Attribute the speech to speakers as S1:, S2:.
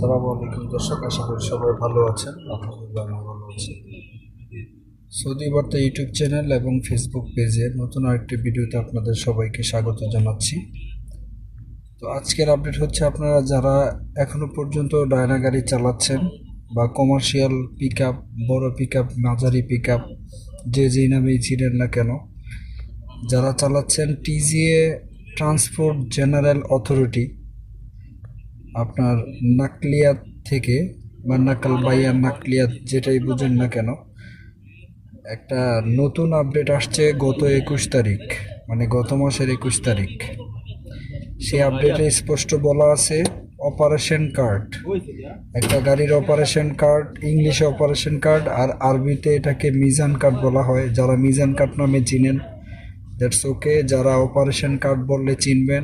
S1: আসসালামু আলাইকুম দর্শক, আশা করি সবাই ভালো আছেন। আলহামদুলিল্লাহ আমি ভালো আছি। সৌদি বার্তা ইউটিউব চ্যানেল এবং ফেসবুক পেজে নতুন আরেকটি ভিডিওতে আপনাদের সবাইকে স্বাগত জানাচ্ছি। তো আজকের আপডেট হচ্ছে, আপনারা যারা এখনো পর্যন্ত ডায়না গাড়ি চালাচ্ছেন বা কমার্শিয়াল পিক আপ, বড় পিক আপ, মাঝারি পিক আপ, যে যেই নামেই ছিলেন না কেন, যারা চালাচ্ছেন টিজিএ ট্রান্সপোর্ট জেনারেল অথরিটি আপনার নাকলিয়াত থেকে বা নাকালবাইয়া নাকলিয়াত যেটাই বুঝেন না কেন, একটা নতুন আপডেট আসছে গত 21 তারিখ, মানে গত মাসের 21 তারিখ। সেই আপডেটে স্পষ্ট বলা আছে অপারেশন কার্ড, একটা গাড়ির অপারেশন কার্ড, ইংলিশে অপারেশন কার্ড আর আরবিতে এটাকে মিজান কার্ড বলা হয়। যারা মিজান কার্ড নামে চিনেন দ্যাটস ওকে, যারা অপারেশন কার্ড বললে চিনবেন